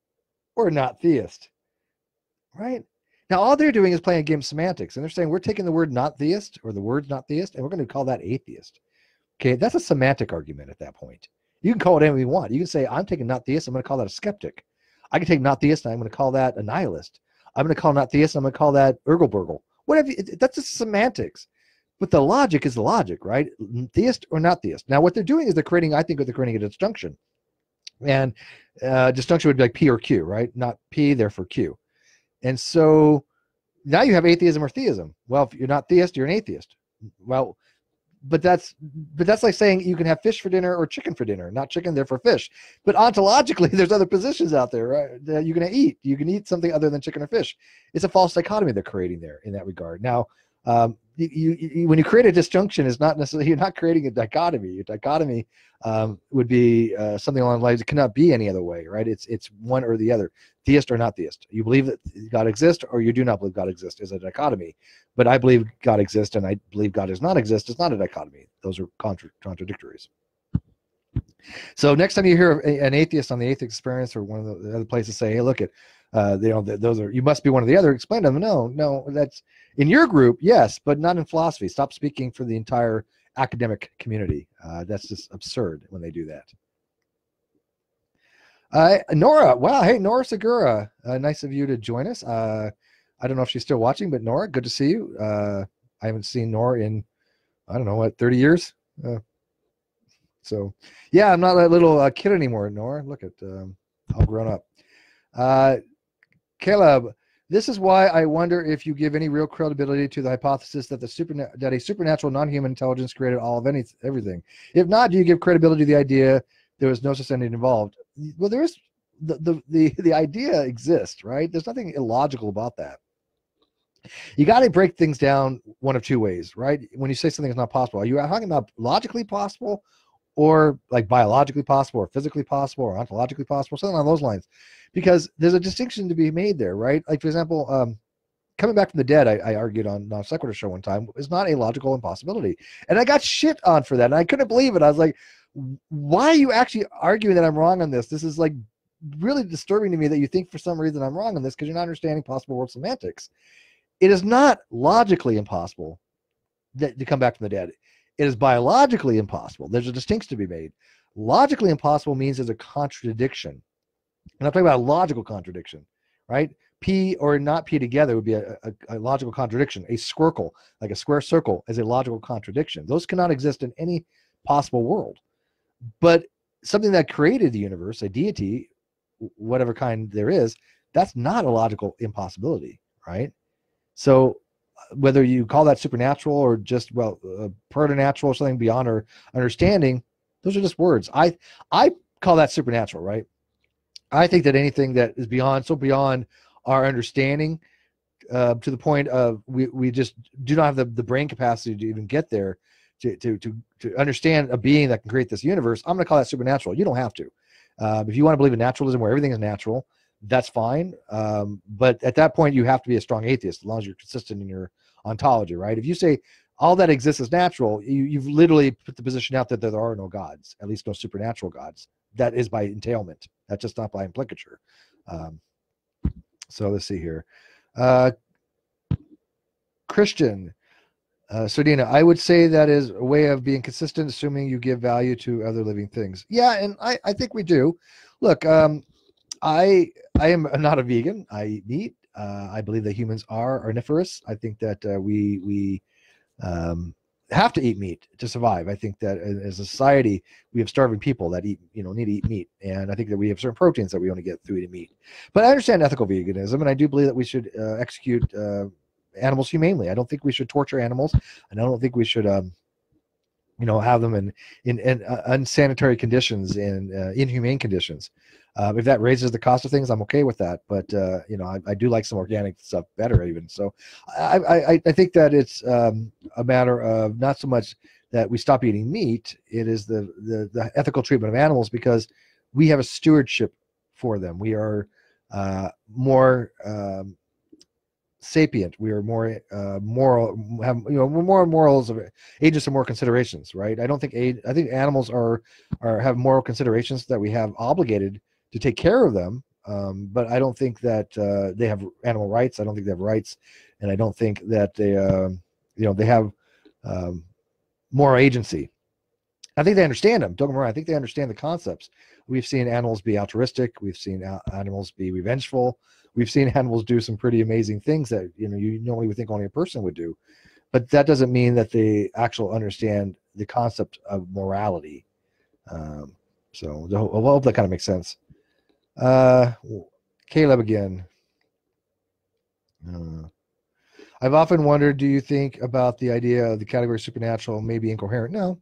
or not theist, right? Now, all they're doing is playing a game of semantics, and they're saying we're taking the word not theist or the words not theist, and we're going to call that atheist. Okay, that's a semantic argument at that point. You can call it anything you want. You can say, I'm taking not theist, I'm going to call that a skeptic. I can take not theist, and I'm going to call that a nihilist. I'm going to call not theist, and I'm going to call that ergle-burgle. Whatever. That's just semantics. But the logic is the logic, right? Theist or not theist. Now, what they're doing is they're creating a disjunction. And disjunction would be like P or Q, right? Not P, therefore Q. And so now you have atheism or theism. Well, if you're not theist, you're an atheist. Well, but that's like saying you can have fish for dinner or chicken for dinner, not chicken, therefore fish. But ontologically, there's other positions out there, right, that you can eat. You can eat something other than chicken or fish. It's a false dichotomy they're creating there in that regard. Now, when you create a disjunction, it's not necessarily, you're not creating a dichotomy. A dichotomy would be something along the lines, it cannot be any other way, right? It's one or the other, theist or not theist. You believe that God exists or you do not believe God exists is a dichotomy. But I believe God exists and I believe God does not exist is not a dichotomy. Those are contradictories. So next time you hear an atheist on the Atheist Experience or one of the other places say, hey, look at, those are, you must be one or the other, explain to them, no, that's in your group, yes, but not in philosophy. Stop speaking for the entire academic community. That's just absurd when they do that. Nora, wow, hey, Nora Segura, nice of you to join us. I don't know if she's still watching, but Nora, good to see you. I haven't seen Nora in, I don't know, what, 30 years? So, yeah, I'm not a little kid anymore, Nora. Look at, all grown up. Caleb, this is why I wonder if you give any real credibility to the hypothesis that that a supernatural non-human intelligence created all of everything. If not, do you give credibility to the idea there was no such entity involved? Well, there is the idea exists, right? There's nothing illogical about that. You got to break things down one of two ways, right? When you say something is not possible, are you talking about logically possible, or like biologically possible, or physically possible, or ontologically possible, something along those lines? Because there's a distinction to be made there, right? Like, for example, coming back from the dead, I argued on Non Sequitur show one time, is not a logical impossibility. And I got shit on for that, and I couldn't believe it. I was like, why are you actually arguing that I'm wrong on this? This is like really disturbing to me that you think for some reason I'm wrong on this because you're not understanding possible world semantics. It is not logically impossible to come back from the dead. It is biologically impossible. There's a distinction to be made. Logically impossible means there's a contradiction. And I'm talking about a logical contradiction, right? P or not P together would be a logical contradiction. A squircle, like a square circle, is a logical contradiction. Those cannot exist in any possible world. But something that created the universe, a deity, whatever kind there is, that's not a logical impossibility, right? So whether you call that supernatural or just, well, preternatural or something beyond our understanding, those are just words. I call that supernatural, right? I think that anything that is so beyond our understanding, to the point of we just do not have the brain capacity to even get there to understand a being that can create this universe. I'm going to call that supernatural. You don't have to. If you want to believe in naturalism where everything is natural, that's fine. But at that point, you have to be a strong atheist as long as you're consistent in your ontology, right? If you say all that exists is natural, you've literally put the position out that there are no gods, at least no supernatural gods. That is by entailment. That's just not by implicature. So let's see here. Christian, Sardina, I would say that is a way of being consistent, assuming you give value to other living things. Yeah, and I think we do. Look, I am not a vegan. I eat meat. I believe that humans are omnivorous. I think that we have to eat meat to survive. I think that as a society, we have starving people that eat, need to eat meat, and I think that we have certain proteins that we only get through eating meat. But I understand ethical veganism, and I do believe that we should execute animals humanely. I don't think we should torture animals, and I don't think we should, have them in unsanitary conditions and inhumane conditions. If that raises the cost of things, I'm okay with that. But I do like some organic stuff better, even. So I think that it's a matter of not so much that we stop eating meat. It is the ethical treatment of animals, because we have a stewardship for them. We are more sapient. We are more moral. Have we're more morals of agents and more considerations, right? I think animals have moral considerations that we have obligated to take care of them, but I don't think that they have animal rights. I don't think they have rights, and I don't think that they have moral agency. I think they understand them. Don't get me wrong. I think they understand the concepts. We've seen animals be altruistic. We've seen animals be revengeful. We've seen animals do some pretty amazing things that you normally would think only a person would do. But that doesn't mean that they actually understand the concept of morality. So I hope that kind of makes sense. Caleb again. I've often wondered, do you think about the idea of the category supernatural may be incoherent? No.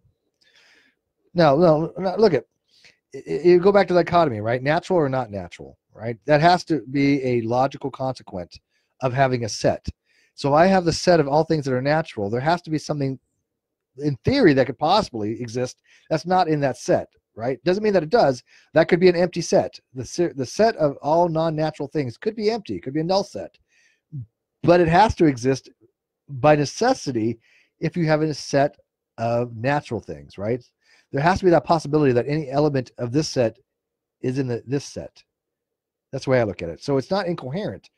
Look at you go back to the dichotomy, right? Natural or not natural, right? That has to be a logical consequence of having a set. So I have the set of all things that are natural. There has to be something in theory that could possibly exist that's not in that set, right? Doesn't mean that it does. That could be an empty set. The set of all non-natural things could be empty, could be a null set, but it has to exist by necessity if you have a set of natural things, right? There has to be that possibility that any element of this set is in this set. That's the way I look at it. So it's not incoherent.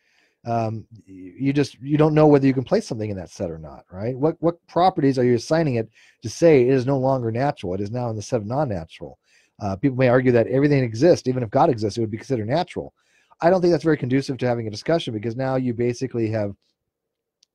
You don't know whether you can place something in that set or not, right? What properties are you assigning it to say it is no longer natural? It is now in the set of non-natural. People may argue that everything exists, even if God exists, it would be considered natural. I don't think that's very conducive to having a discussion, because now you basically have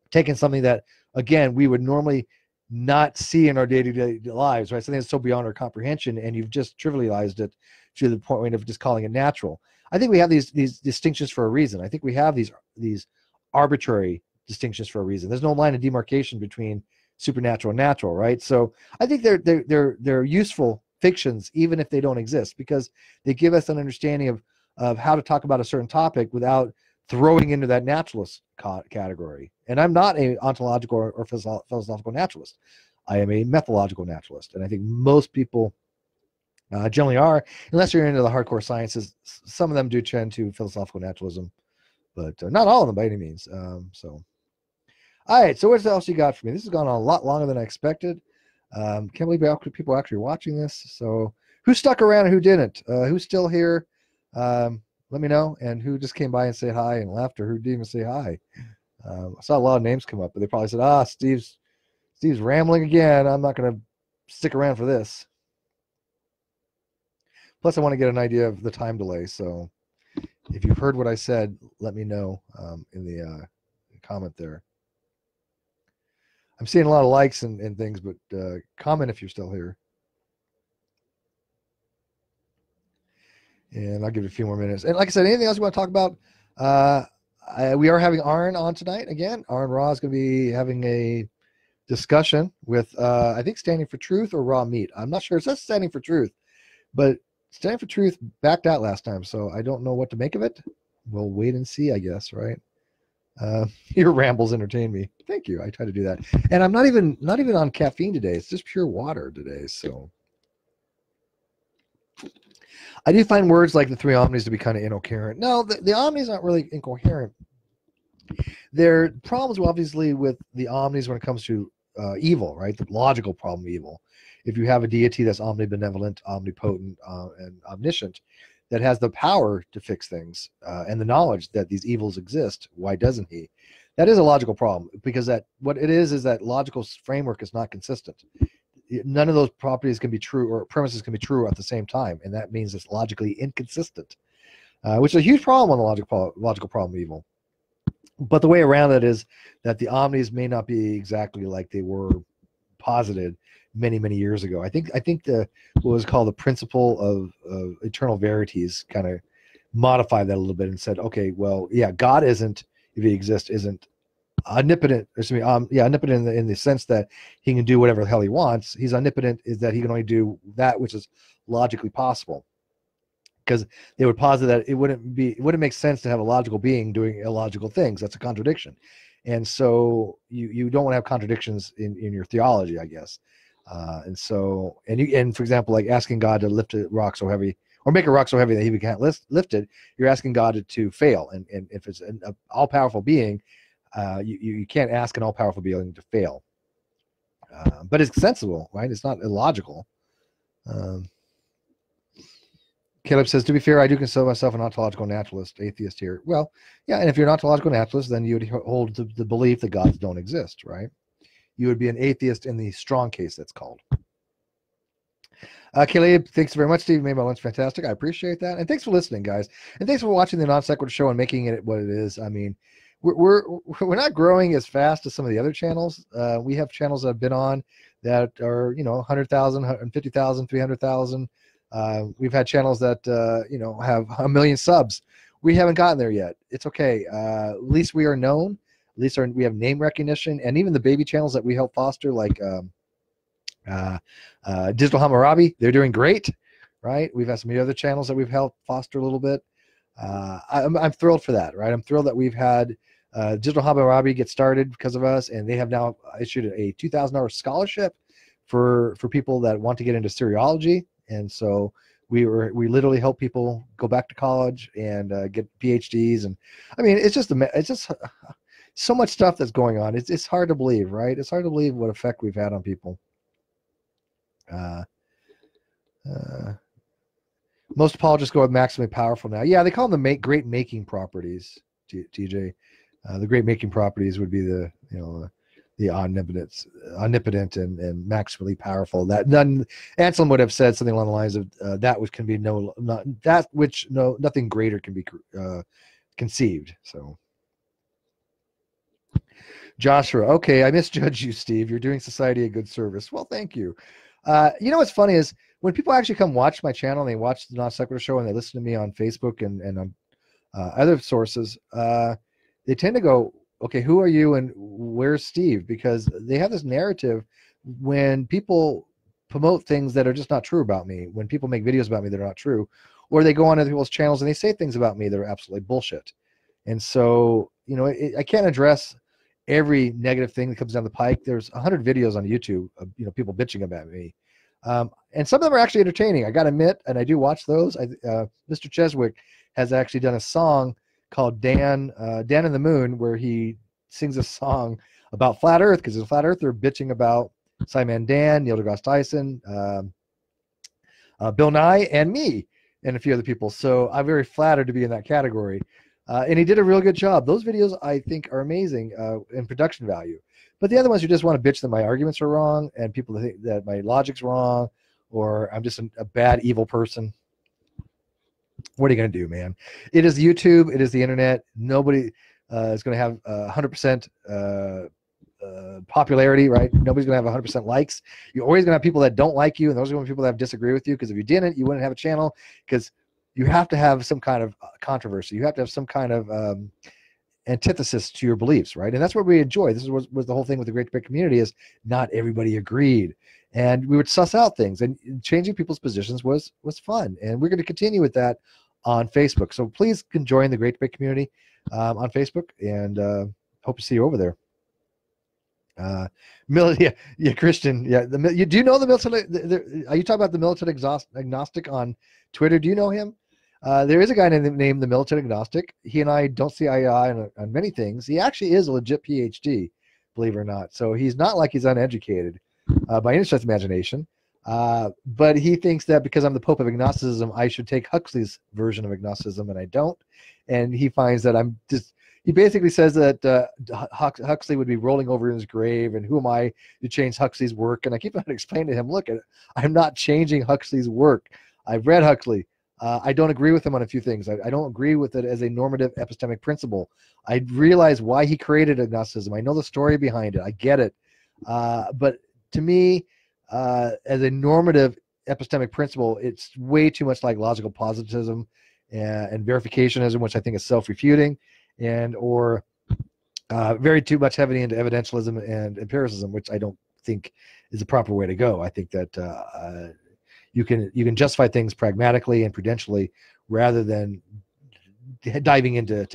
taken something that, again, we would normally not see in our day-to-day lives, right? Something that's so beyond our comprehension, and you've just trivialized it to the point of just calling it natural. I think we have these distinctions for a reason. I think we have these arbitrary distinctions for a reason. There's no line of demarcation between supernatural and natural, right? So I think they're useful fictions, even if they don't exist, because they give us an understanding of how to talk about a certain topic without throwing into that naturalist category. And I'm not an ontological or philosophical naturalist. I am a methodological naturalist, and I think most people generally are, unless you're into the hardcore sciences. Some of them do tend to philosophical naturalism, but not all of them by any means. All right, so what else you got for me? This has gone on a lot longer than I expected. Can't believe people are actually watching this. So who stuck around and who didn't? Who's still here? Let me know. And who just came by and said hi and left, or who didn't even say hi. I saw a lot of names come up, but they probably said, Steve's rambling again. I'm not going to stick around for this. Plus, I want to get an idea of the time delay. So if you've heard what I said, let me know in the comment there. I'm seeing a lot of likes and things, but comment if you're still here. And I'll give it a few more minutes. And like I said, anything else you want to talk about? We are having Arn on tonight again. Arn Raw is going to be having a discussion with, I think, Standing for Truth or Raw Meat. I'm not sure. It says Standing for Truth, but Standing for Truth backed out last time, so I don't know what to make of it. We'll wait and see, I guess, right? Your rambles entertain me. Thank you. I try to do that. And I'm not even on caffeine today. It's just pure water today, so. I do find words like the three omnis to be kind of incoherent. No, the omnis aren't really incoherent. There are problems obviously with the omnis when it comes to evil, right? The logical problem of evil. If you have a deity that's omnibenevolent, omnipotent, and omniscient, that has the power to fix things and the knowledge that these evils exist, why doesn't he? That is a logical problem, because that what it is that logical framework is not consistent. None of those properties can be true, or premises can be true at the same time, and that means it's logically inconsistent, which is a huge problem on the logical problem of evil. But the way around it is that the omnis may not be exactly like they were posited many years ago. I think the what was called the principle of eternal verities kind of modified that a little bit and said, okay, well, yeah, God isn't, if he exists, isn't omnipotent. Omnipotent in the sense that he can do whatever the hell he wants. He's omnipotent is that he can only do that which is logically possible. Because they would posit that it wouldn't make sense to have a logical being doing illogical things. That's a contradiction. And so you don't want to have contradictions in your theology, I guess. And for example, like asking God to lift a rock so heavy, or make a rock so heavy that he can't lift it, you're asking God to fail. And if it's an all-powerful being, you can't ask an all-powerful being to fail. But it's sensible, right? It's not illogical. Caleb says, to be fair, I do consider myself an ontological naturalist, atheist here. Well, yeah, and if you're an ontological naturalist, then you would hold to the belief that gods don't exist, right? You would be an atheist in the strong case, that's called. Caleb, thanks very much, Steve. You made my lunch fantastic. I appreciate that. And thanks for listening, guys. And thanks for watching the Non Sequitur Show and making it what it is. I mean, we're not growing as fast as some of the other channels. We have channels that I've been on that are, 100,000, 150,000, 300,000. We've had channels that, have 1 million subs. We haven't gotten there yet. It's okay. At least we are known. At least we have name recognition. And even the baby channels that we help foster, like Digital Hammurabi, they're doing great, right? We've had some other channels that we've helped foster a little bit. I'm thrilled for that, right? I'm thrilled that we've had Digital Hammurabi get started because of us, and they have now issued a $2,000 scholarship for people that want to get into Syriology. And so we literally help people go back to college and get PhDs. And I mean, it's just so much stuff that's going on. It's hard to believe, right? It's hard to believe what effect we've had on people. Most apologists go with maximally powerful now. Yeah, they call them the great making properties, TJ. The great making properties would be the omnipotent and maximally powerful. That Anselm would have said something along the lines of that which can be nothing greater can be conceived. So Joshua, okay, I misjudged you, Steve. You're doing society a good service. Well, thank you. What's funny is when people actually come watch my channel and they watch the Non Sequitur Show and they listen to me on Facebook and on other sources, they tend to go, okay, who are you and where's Steve? Because they have this narrative when people promote things that are just not true about me, when people make videos about me that are not true, or they go on other people's channels and they say things about me that are absolutely bullshit. And so, I can't address every negative thing that comes down the pike. There's 100 videos on YouTube of, people bitching about me. And some of them are actually entertaining. I got to admit, and I do watch those. Mr. Cheswick has actually done a song called Dan and the Moon, where he sings a song about flat Earth, because there's a flat earther bitching about Simon Dan, Neil deGrasse Tyson, Bill Nye, and me, and a few other people. So I'm very flattered to be in that category. And he did a real good job. Those videos, I think, are amazing in production value. But the other ones, you just want to bitch that my arguments are wrong and people think that my logic's wrong, or I'm just a bad, evil person. What are you going to do, man? It is YouTube. It is the internet. Nobody is going to have 100% popularity, right? Nobody's going to have 100% likes. You're always going to have people that don't like you, and those are going to be people that disagree with you, because if you didn't, you wouldn't have a channel, because you have to have some kind of controversy. You have to have some kind of antithesis to your beliefs, right? And that's what we enjoy. This was the whole thing with the Great Debate community, is not everybody agreed. And we would suss out things, and changing people's positions was fun. And we're going to continue with that on Facebook. So please can join the Great Debate community on Facebook, and hope to see you over there. Christian, do you know the militant? Are you talking about the militant agnostic on Twitter? Do you know him? There is a guy named the Militant Agnostic. He and I don't see eye to eye on many things. He actually is a legit PhD, believe it or not. So he's not like he's uneducated by any stretch of imagination. But he thinks that because I'm the Pope of agnosticism, I should take Huxley's version of agnosticism, and I don't. And he finds that I'm just. He basically says that Huxley would be rolling over in his grave, and who am I to change Huxley's work? And I keep on explaining to him, look, I'm not changing Huxley's work. I've read Huxley. I don't agree with him on a few things. I don't agree with it as a normative epistemic principle. I realize why he created agnosticism. I know the story behind it. I get it. But to me, as a normative epistemic principle, it's way too much like logical positivism and verificationism, which I think is self-refuting, and or very too much heavy into evidentialism and empiricism, which I don't think is the proper way to go. I think that you can justify things pragmatically and prudentially rather than diving into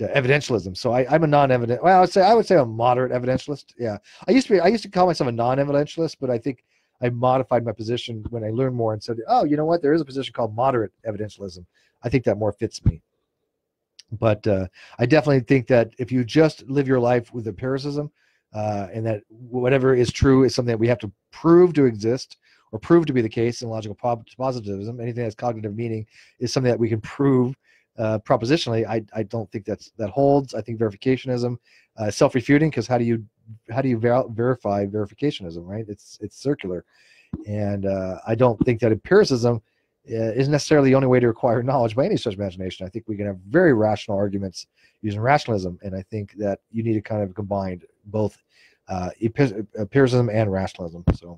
evidentialism. So I'm a non-evident. Well, I would say a moderate evidentialist. Yeah, I used to call myself a non-evidentialist, but I think I modified my position when I learned more and said, oh, you know what? There is a position called moderate evidentialism. I think that more fits me. But I definitely think that if you just live your life with empiricism, and that whatever is true is something that we have to prove to exist or prove to be the case in logical positivism, anything that's cognitive meaning is something that we can prove propositionally. I don't think that holds. I think verificationism, self-refuting, because how do you verify verificationism, right? It's circular, and I don't think that empiricism isn't necessarily the only way to acquire knowledge by any stretch of imagination. I think we can have very rational arguments using rationalism, and I think that you need to kind of combine both empiricism and rationalism. So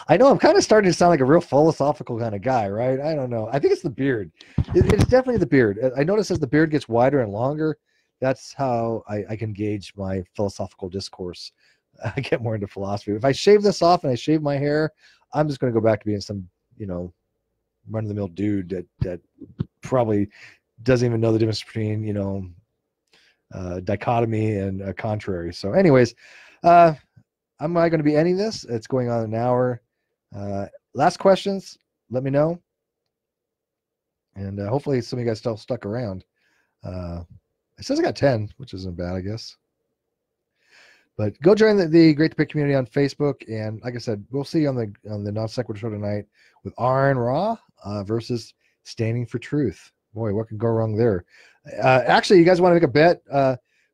I know I'm kind of starting to sound like a real philosophical kind of guy, right? I don't know. I think it's the beard. It's definitely the beard. I notice as the beard gets wider and longer, that's how I can gauge my philosophical discourse. I get more into philosophy. If I shave this off and I shave my hair, I'm just going to go back to being some, run-of-the-mill dude that probably doesn't even know the difference between, dichotomy and contrary. So anyways, I'm not going to be ending this. It's going on an hour. Last questions, let me know. And hopefully some of you guys still stuck around. It says I got 10, which isn't bad, I guess. But go join the Great Debate community on Facebook. And like I said, we'll see you on the Non Sequitur show tonight with Aaron Ra versus Standing for Truth. Boy, what could go wrong there? Actually, you guys want to make a bet?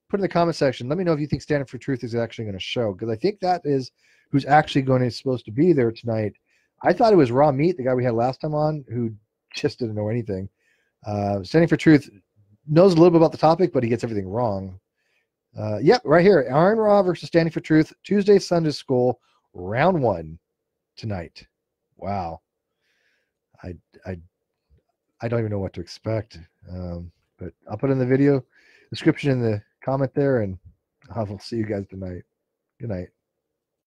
Put in the comment section. Let me know if you think Standing for Truth is actually going to show, because I think that is who's actually supposed to be there tonight. I thought it was Raw Meat, the guy we had last time on, who just didn't know anything. Standing for Truth knows a little bit about the topic, but he gets everything wrong. Yep, right here. Aaron Ra versus Standing for Truth, Tuesday Sunday School, round 1 tonight. Wow. I don't even know what to expect. But I'll put in the video description in the comment there, and I will see you guys tonight. Good night.